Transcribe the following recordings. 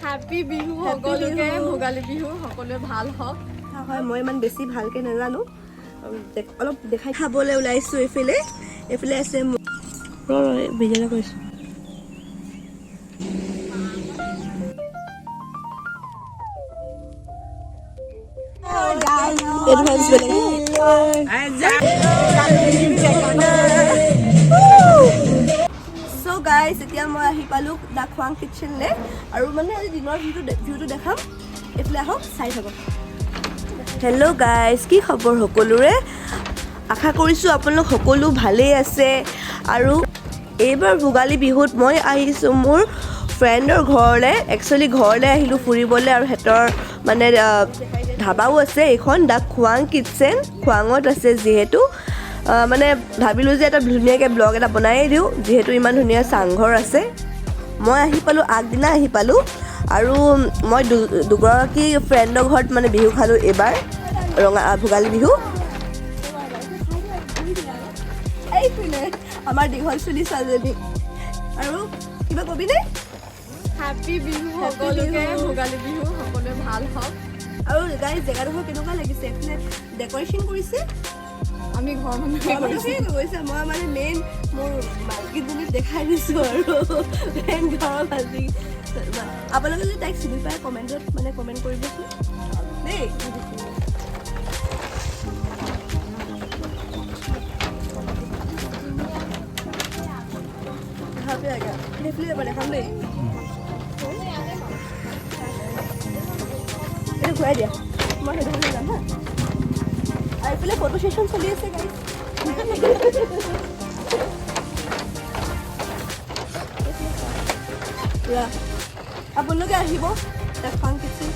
Happy Bihu সকলোকে ভোগালী বিহু সকলোৱে ভাল হওক হয় মই ইমান বেছি ভালকৈ নাজানো অলপ দেখাই খাবলৈ ওলাইছোঁ এইফালে আছে ভিডিঅ'লৈ কৰিছোঁ So guys, এতিয়া মই আহি পালোঁ দা খোৱাং কিটচেনলৈ আৰু মানে আজি দিনৰ ভিউটো দেখাম এইফালে আহক চাই থাকক হেল্ল' গাইজ কি খবৰ সকলোৰে আশা কৰিছোঁ আপোনালোক সকলো ভালেই আছে আৰু এইবাৰ ভোগালী বিহুত মই আহিছোঁ মোৰ ফ্ৰেণ্ডৰ ঘৰলৈ একচুৱেলি ঘৰলৈ আহিলোঁ ফুৰিবলৈ আৰু সিহঁতৰ মানে ধাবাও আছে এইখন দা খোৱাং কিটচেন খোৱাঙত আছে যিহেতু মানে ভাবিলোঁ যে এটা ধুনীয়াকৈ ব্লগ এটা বনাই দিওঁ যিহেতু ইমান ধুনীয়া চাংঘৰ আছে মই আহি পালোঁ আগদিনা আহি পালোঁ আৰু মই দুগৰাকী ফ্ৰেণ্ডৰ ঘৰত মানে বিহু খালোঁ এইবাৰ ভোগালী বিহু এইপিনে আমাৰ দীঘল চুলি ছোৱালীজনী আৰু কিবা কবিনে হ্যাপি বিহু সকলোকে ভোগালী বিহু সকলোৱে ভাল হওক আৰু গাইজ জেগাডোখৰ কেনেকুৱা লাগিছে এইফালে ডেকৰেশ্যন কৰিছে আমি ঘৰ মানুহে গৈছে মই মানে মেইন মোৰ মালকীজনীক দেখাই দিছোঁ আৰু মেইন ঘৰৰ মালকী আপোনালোকে যদি তাইক চিনি পায় কমেণ্টত মানে কমেণ্ট কৰিবচোন দেই সেইফালে এবাৰ দেখাম দেই এইটো ঘূৰাই দিয়া মই সেইডোখৰলৈ যাম হা আৰু এইফালে ফটো ছেশ্যন চলি আছে গাইজ আপোনালোকে আহিব দা খোৱাং কিটচেন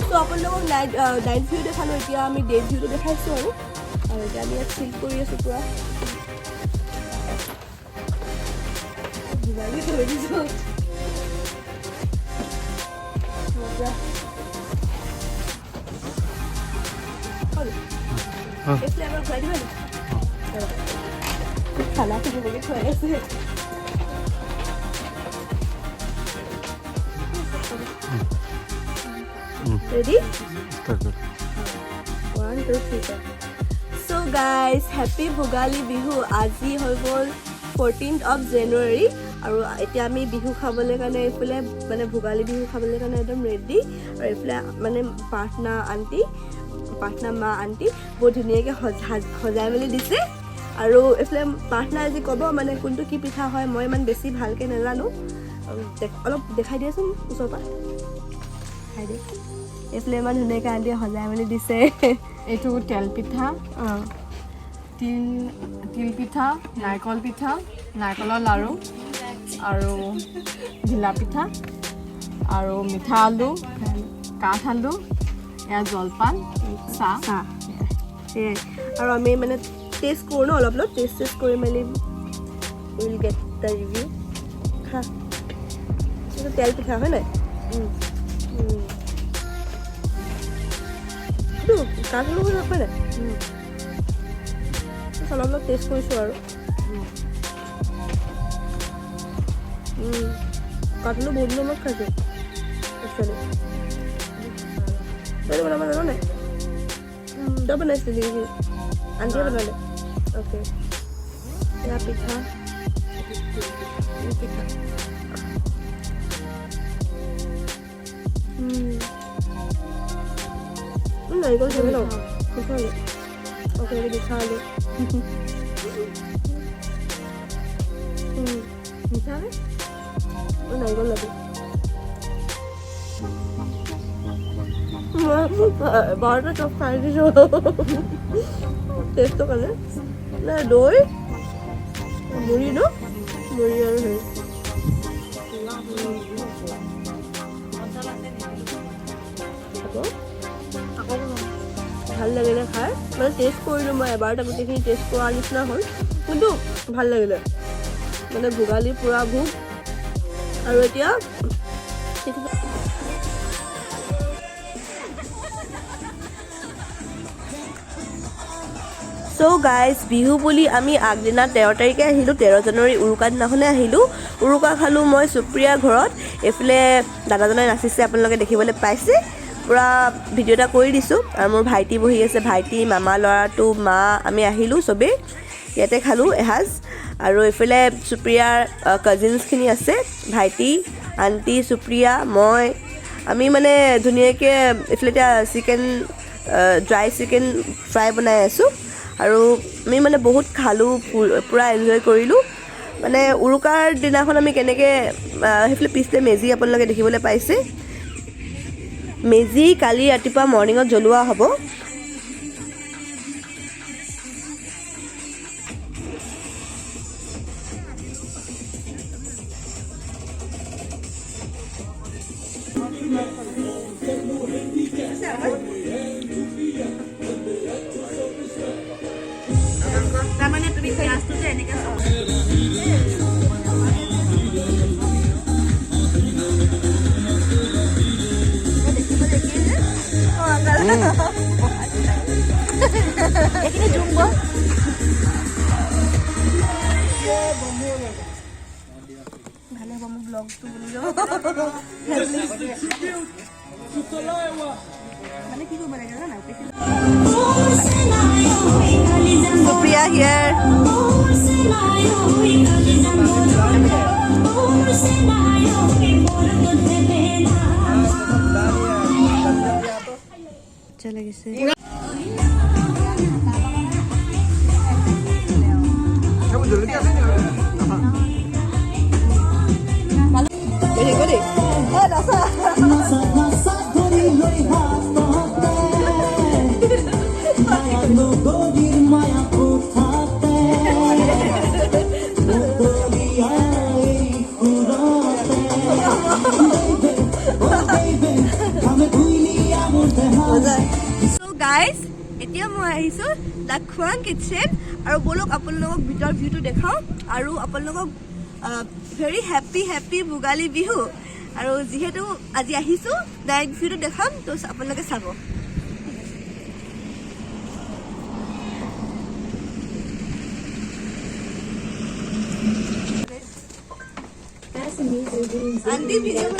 ত' আপোনালোকক নাইট ভিউ দেখালোঁ এতিয়া আমি ডে ভিউটো দেখাইছোঁ আৰু এতিয়া আমি ইয়াত চিল কৰি আছোঁ পূৰা ভোগালী থৈ দিছোঁ এইফালে এবাৰ ঘূৰাই দিবা নেকি খানা খুলিবলৈ খুৱাই আছে Ready? Start. 1, 2, 3. So guys, happy Bhogali Bihu. আজি হৈ গ'ল 14th of January আৰু এতিয়া আমি বিহু খাবলৈ কাৰণে এইফালে মানে ভোগালী বিহু খাবলৈ কাৰণে একদম ৰেডি আৰু এইফালে মানে প্ৰাৰ্থনা মা আণ্টি বহুত ধুনীয়াকৈ সজাই মেলি দিছে আৰু এইফালে প্ৰাৰ্থনা আজি ক'ব মানে কোনটো কি পিঠা হয় মই ইমান বেছি ভালকৈ নাজানো অলপ দেখাই দিয়াচোন ওচৰৰ পৰা দেখাই দিয়া এইফালে ইমান ধুনীয়াকৈ আণ্টিয়ে সজাই মেলি দিছে এইটো তেল পিঠা তিল পিঠা নাৰিকল পিঠা নাৰিকলৰ লাড়ু আৰু ঘিলা পিঠা আৰু মিঠা আলু কাঠ আলু এয়া জলপান চাহ সেয়াই আৰু আমি মানে টেষ্ট কৰোঁ ন অলপ টেষ্ট কৰি মেলি উইল গেট দ্য ৰিভিউ খা এইটো তেল পিঠা হয় নাই কাঠ আলু হৈ হয় নাই অলপ টেষ্ট কৰিছোঁ আৰু কাঠ আলু বহুত দিনৰ মূৰত খাইছোঁ একচুৱেলি তই বনাব জানো নাই তই বনাইছিলি নেকি আণ্টিয়ে বনালে অ'কে এয়া পিঠা নাৰিকল খাবি ন পিঠালে অ'কে পিঠা আলু মিঠা নাৰিকল লাগে বাৰটা চব খাই দিছোঁ টেষ্টৰ কাৰণে নাই দৈ মুড়ি ন মুড়ি আৰু হেৰি ভাল লাগিলে খাই মানে টেষ্ট কৰিলোঁ মই এবাৰতে গোটেইখিনি টেষ্ট কৰাৰ নিচিনা হ'ল কিন্তু ভাল লাগিলে মানে ভোগালী পূৰা ভোগ আৰু এতিয়া চ' গাইজ বিহু বুলি আমি আগদিনা 13 তাৰিখে আহিলোঁ, 13 জানুৱাৰী উৰুকাৰ দিনাখনে আহিলোঁ। উৰুকা খালোঁ মই সুপ্ৰিয়াৰ ঘৰত। এইফালে দাদাজনে নাচিছে, আপোনালোকে দেখিবলৈ পাইছে। পূৰা ভিডিঅ' এটা কৰি দিছোঁ। আৰু মোৰ ভাইটি বহি আছে, ভাইটি মামা ল'ৰাটো মা আমি আহিলোঁ চবেই, ইয়াতে খালোঁ এসাঁজ। আৰু এইফালে সুপ্ৰিয়াৰ কাজিনছখিনি আছে, ভাইটি আণ্টি সুপ্ৰিয়া মই, আমি মানে ধুনীয়াকৈ এইফালে এতিয়া চিকেন ড্ৰাই চিকেন ফ্ৰাই বনাই আছোঁ। আৰু আমি মানে বহুত খালোঁ, পূৰা এনজয় কৰিলোঁ। মানে উৰুকাৰ দিনাখন আমি কেনেকৈ সেইফালে পিছতে মেজি আপোনালোকে দেখিবলৈ পাইছে। মেজি কালি ৰাতিপুৱা মৰ্ণিঙত জ্বলোৱা হ'ব। তাৰমানে তুমি পিঁয়াজটো যে এনেকৈ এইখিনি জুম ব ভালে হ'ব মোৰ ব্লগটো বুলি মানে কি কৰিব লাগে জানা সুপ্ৰিয়া হিয়াৰ अच्छा লাগিছে গাইজ এতিয়া মই আহিছোঁ দ্য খোৱাং কিটচেন আৰু বলক আপোনালোকক ভিতৰৰ ভিউটো দেখাওঁ আৰু আপোনালোকক ভেৰি হেপ্পী ভোগালী বিহু। আৰু যিহেতু আজি আহিছোঁ ডাইৰেক্ট ভিউটো দেখাম, তো আপোনালোকে চাব। আন্টি ভিডিঅ'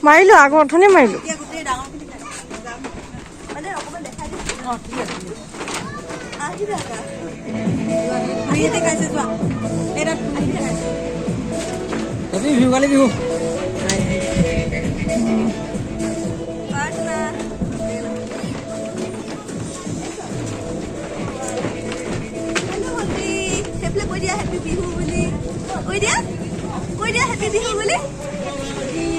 মাৰিলোঁ আগত অথনি মাৰিলোঁ। ভোগালী বিহু হেপী বিহু বুলি কৈ দিয়া, হেপী বিহু বুলি,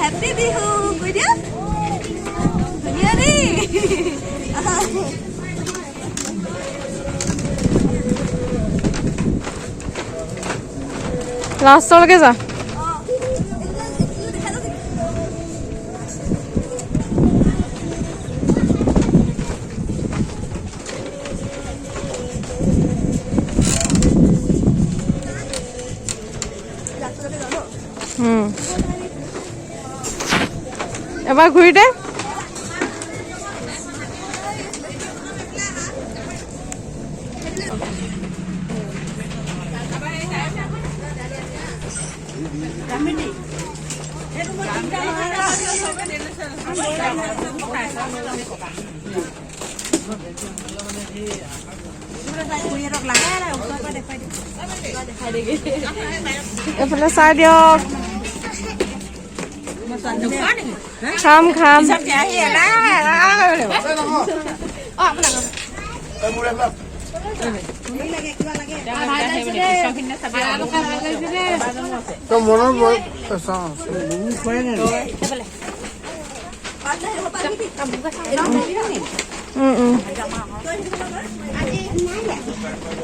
হেপী বিহু কৈ দিয়া। ধুনীয়া দেই। লাষ্টলৈকে যা। এবাৰ ঘূৰি দে। এইফালে চাই দিয়ক। খাম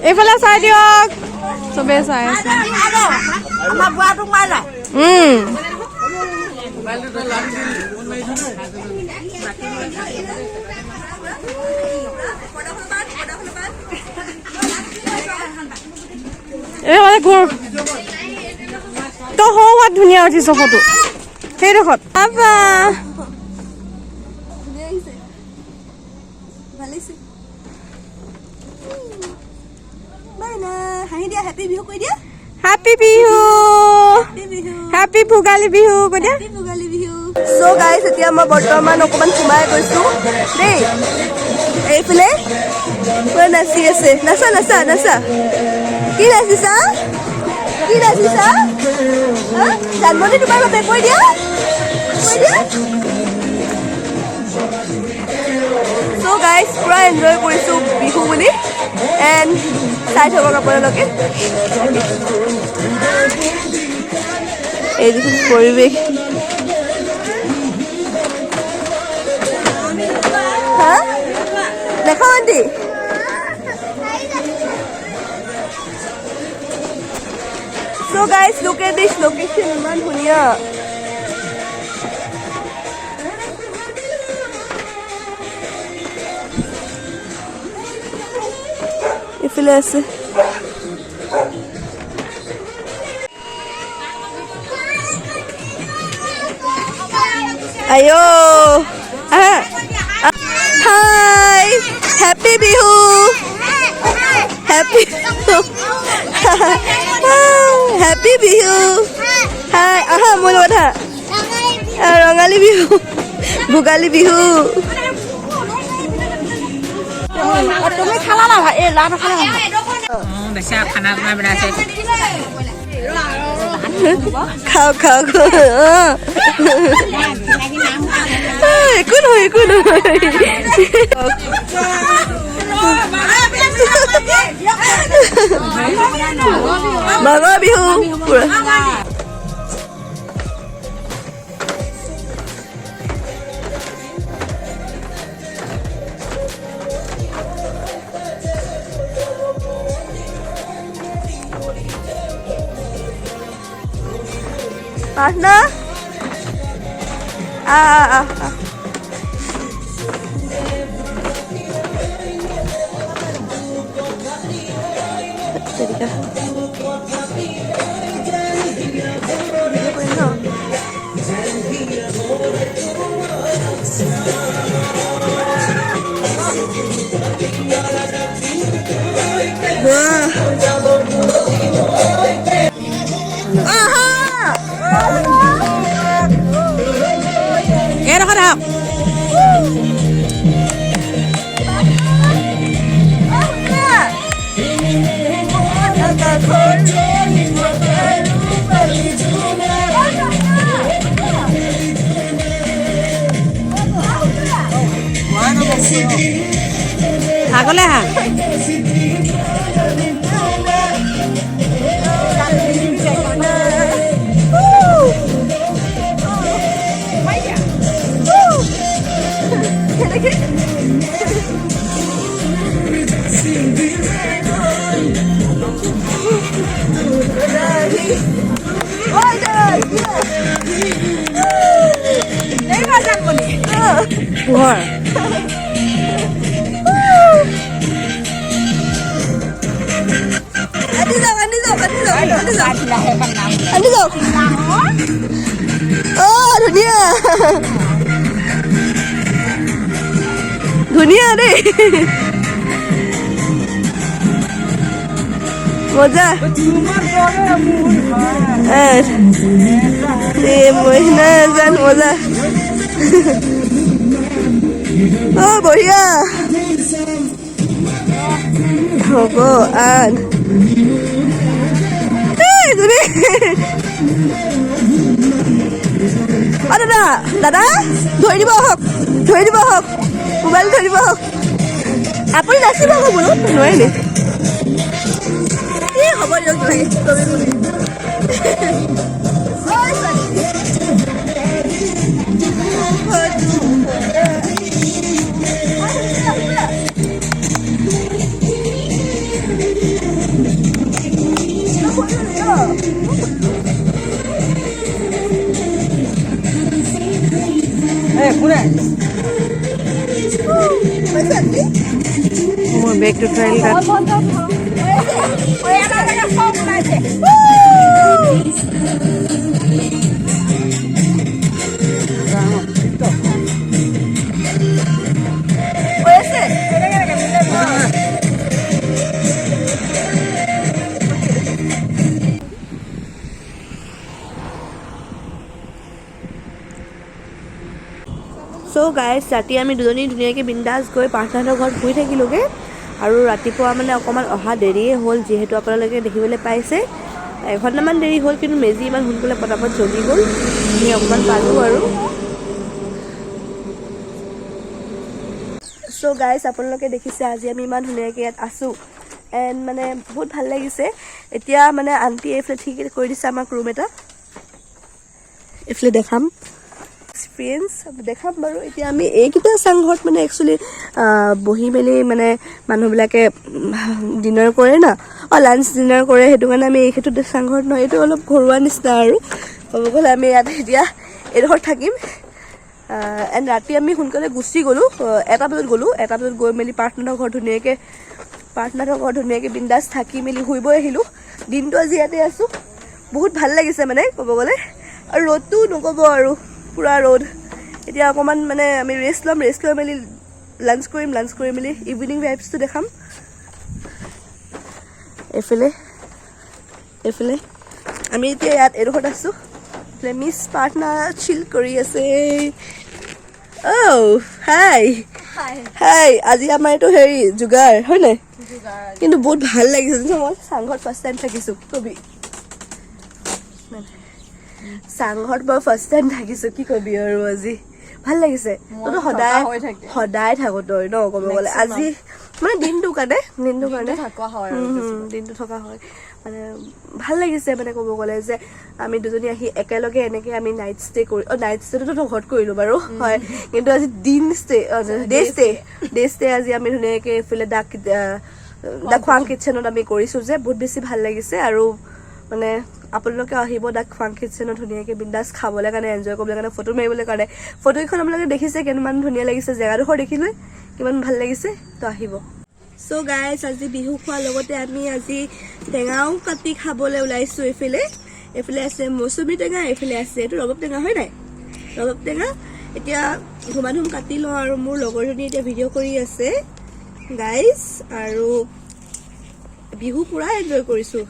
এইফালে চাই দিয়ক, চবে চাই আছে। এইফালে ঘূৰ, তই হোৱাত ধুনীয়া উঠিছ ফটো সেইডোখৰত। ভালেইছে বাই না হাঁহি দিয়া হেপী বিহু কৈ দিয়া happy Bihu happy Bihu happy Bhogali Bihu কৈ দিয়া happy Bhogali Bihu so guys এতিয়া মই বৰ্তমান অকমান সোমাই গৈছো দেই এইফালে পুৰা নাচি আছে নাচা নাচা নাচা কি নাচিছা জানমণি তোমাৰ বাবে কৈ দিয়া সো গাইস পুৰা এনজয় কৰিছো বিহু বুলি এণ্ড চাই থাকক আপোনালোকে এই দেখোন পৰিৱেশ হা দেখা aunty So guys, look at this location, ইমান ধুনীয়া ইফালে আছে আয়ো hi happy Bihu happy happy Bihu hi আহা মোৰ লগত হা ৰঙালী বিহু ভোগালী বিহু তুমি খালা না এই লাভ খালা বেচা খানা পিনা বনাইছে খাও একো নহয় মাঘৰ বিহু পুৰা Ahna আগলে হা ঘৰ ধুনীয়া দেই মজা মহিনা জান মজা বঢ়িয়া ভগৱান দাদা ধৰি দিব আহক মোবাইল ধৰি দিব আহক আপুনি নাচিব আকৌ বোলো নোৱাৰিলে হ'ব দিয়ক মোৰ বেগটো ট্ৰাইল কাট আছে চ' গাইজ ৰাতি আমি দুজনী ধুনীয়াকৈ বিন্দাছ গৈ প্ৰাৰ্থনাহঁতৰ ঘৰত শুই থাকিলোঁগৈ আৰু ৰাতিপুৱা মানে অকণমান অহা দেৰিয়ে হ'ল যিহেতু আপোনালোকে দেখিবলৈ পাইছে এঘণ্টামান দেৰি হ'ল কিন্তু মেজি ইমান সোনকালে পটাপট জ্বলি গ'ল আমি অকণমান পালোঁ আৰু চ' গাইজ আপোনালোকে দেখিছে আজি আমি ইমান ধুনীয়াকৈ ইয়াত আছোঁ এণ্ড মানে বহুত ভাল লাগিছে এতিয়া মানে আণ্টিয়ে এইফালে ঠিক কৰি দিছে আমাক ৰুম এটা এইফালে দেখাম এক্সপিৰিয়েঞ্চ দেখাম বাৰু এতিয়া আমি এইকেইটা চাংঘৰত মানে একচুৱেলি বহি মেলি মানে মানুহবিলাকে ডিনাৰ কৰে না লাঞ্চ ডিনাৰ কৰে সেইটো কাৰণে আমি এইটো চাংঘৰত নহয় এইটো অলপ ঘৰুৱা নিচিনা আৰু ক'ব গ'লে আমি ইয়াত এতিয়া এইডোখৰত থাকিম এণ্ড ৰাতি আমি সোনকালে গুচি গ'লোঁ 1টা বজাত গ'লোঁ 1টা বজাত গৈ মেলি প্ৰাৰ্থনাহঁতৰ ঘৰত ধুনীয়াকৈ বিন্দাছ থাকি মেলি শুই বৈ আহিলোঁ দিনটো আজি ইয়াতে আছোঁ বহুত ভাল লাগিছে মানে ক'ব গ'লে আৰু ৰ'দটো নক'ব আৰু পুৰা ৰ'দ এতিয়া অকণমান মানে আমি ৰেষ্ট লৈ মেলি লাঞ্চ কৰি মেলি ইভিনিং ভাইবছটো দেখাম এইফালে আমি এতিয়া ইয়াত এডোখৰত আছোঁ এইফালে মিছ প্ৰাৰ্থনা চিল কৰি আছে হাই আজি আমাৰ এইটো হেৰি যোগাৰ হয় নাই কিন্তু বহুত ভাল লাগিছে মই চাংঘৰত ফাৰ্ষ্ট টাইম থাকিছোঁ কবি চাংঘৰত মই ফাৰ্ষ্ট টাইম থাকিছোঁ কি কবি আৰু আজি ভাল লাগিছে তইতো সদায় থাকো তই ন ক'ব গ'লে আজি মানে দিনটো কাৰণে দিনটো থকা হয় মানে ভাল লাগিছে মানে ক'ব গ'লে যে আমি দুজনী আহি একেলগে এনেকৈ আমি নাইট ষ্টেটো ঘৰত কৰিলোঁ বাৰু হয় কিন্তু আজি ডে ষ্টে আজি আমি ধুনীয়াকৈ এইফালে দ্য খোৱাং কিটচেনত আমি কৰিছোঁ যে বহুত বেছি ভাল লাগিছে আৰু মানে আপোনালোকে আহিব দ্য খোৱাং কিটচেনত ধুনীয়াকৈ বিন্দাছ খাবলৈ কাৰণে এনজয় কৰিবলৈ কাৰণে ফটো মাৰিবলৈ কাৰণে ফটোকেইখন আপোনালোকে দেখিছে কিমান ধুনীয়া লাগিছে জেগাডোখৰ দেখিলৈ কিমান ভাল লাগিছে তো আহিব চ' গাইজ আজি বিহু খোৱাৰ লগতে আমি আজি টেঙাও কাটি খাবলৈ ওলাইছোঁ এইফালে আছে মৌচুমী টেঙা এইফালে আছে এইটো ৰবাব টেঙা হয় নাই ৰবাব টেঙা এতিয়া ধুমাধুম কাটি লওঁ আৰু মোৰ লগৰজনী এতিয়া ভিডিঅ' কৰি আছে গাইজ আৰু বিহু পুৰা এনজয় কৰিছোঁ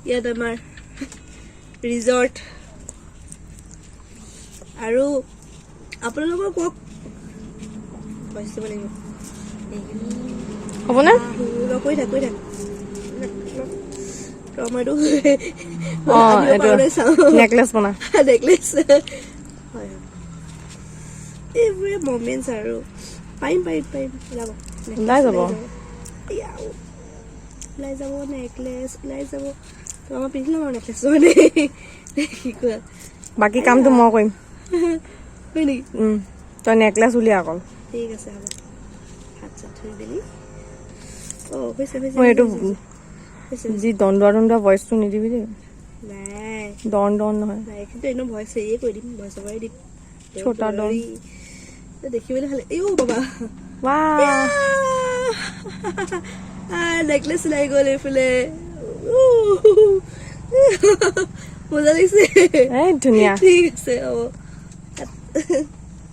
ইয়াত আমাৰ ৰিজৰ্ট আৰু আপোনালোকৰ কওক দিব লাগিব হ'বনে কৈ থাক মইতো নেকলেছ বনা নেকলেছ হয় এইবোৰে মমেণ্টছ আৰু পাৰিম যাব ওলাই যাব নেকলেছ ওলাই যাব আমাৰ পিন্ধি ল'ম আৰু নেকলেছ মানে কি কোৱা বাকী কামটো মই কৰিম হয় নেকি তই নেকলেছ উলিয়া অকল ঠিক আছে হ'ব হাত চাত থৈ মেলি মই এইটো যি দণ্ডুৱা ভইচটো নিদিবি দেই নাই দন নহয় নাই কিন্তু এনেও ভইচ হেৰিয়ে কৈ দিম ভইচ অভাৰে দিম ছোটা দন দেখিবলৈ ভালে এই বাবা নেকলেছ ওলাই গ'ল এইফালে মজা লাগিছে ধুনীয়া ঠিক আছে হ'ব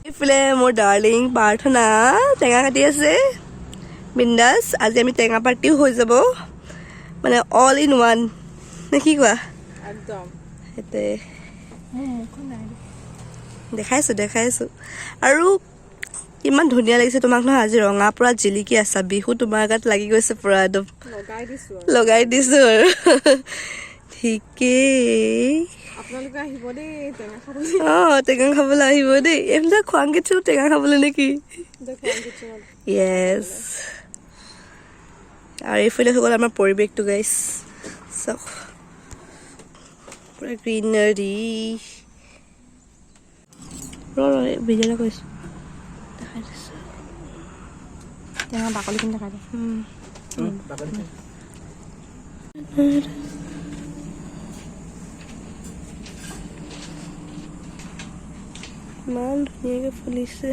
এইফালে মোৰ ডাৰ্লিং প্ৰাৰ্থনা টেঙা কাটি আছে বিন্দাছ আজি আমি টেঙা পাৰ্টিও হৈ যাব মানে অল ইন ওৱান নে কি কোৱা একদম সেইটোৱে দেখাইছোঁ আৰু ইমান ধুনীয়া লাগিছে তোমাক নহয় আজি ৰঙা পুৰা জিলিকি আছা বিহু তোমাৰ গাত লাগি গৈছে পুৰা একদম লগাই দিছোঁ আৰু ঠিকেই আপোনালোকে আহিব দেই টেঙা খাবলৈ টেঙা খাবলৈ আহিব দেই এইবিলাক খোৱাং কিটচেনত টেঙা খাবলৈ নেকি য়েছ আৰু এইফালে হৈ গ'ল আমাৰ পৰিৱেশটো গাইছ চাওক পুৰা গ্ৰীনাৰী ভিডিঅ'লৈ কৈছোঁ দেখাই দিছোঁ টেঙা বাকলিখিনি দেখাই দে ইমান ধুনীয়াকৈ ফুলিছে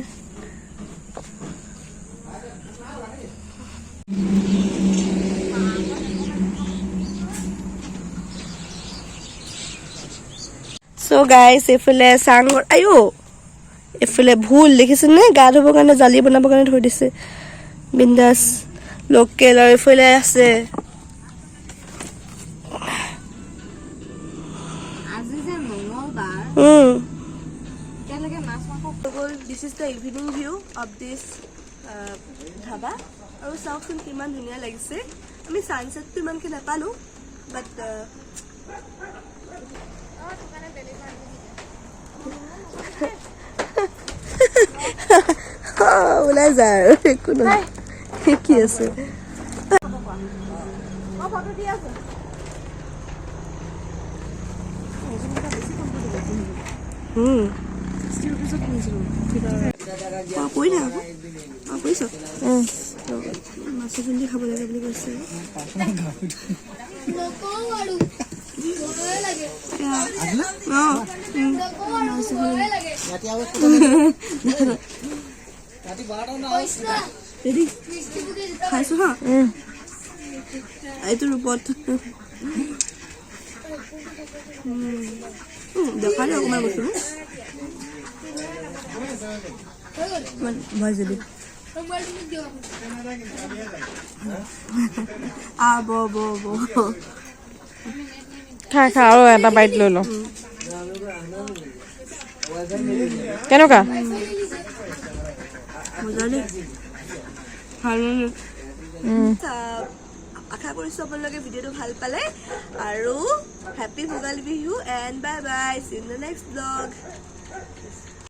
চ' গাইছ এইফালে চাংঘৰ এইফালে ভুল দেখিছেনে গা ধুবৰ কাৰণে জালি বনাবৰ কাৰণে থৈ দিছে বিন্দাছ লোকেল আৰু এইফালে আছে আজি যে মঙলবাৰ এতিয়ালৈকে মাছ মাংস this is the evening view of this dhaba আৰু চাওকচোন কিমান ধুনীয়া লাগিছে আমি ছানছেটটো ইমানকৈ নাপালোঁ বাট ওলাই যায় আৰু একো নহয় কি আছে কৈ থাক কৈছ মাছে খুন্দি খাব লাগে বুলি কৈছে খাইছো হা এইটো ৰূপত দেখালে অকণমান বস্তু ভাজি দি খা খা আৰু এটা বাইট লৈ লওঁ কেনেকুৱা মজা দেই আশা কৰিছোঁ আপোনালোকে ভিডিঅ'টো ভাল পালে আৰু happy Bhogali Bihu and bye bye C in the next blog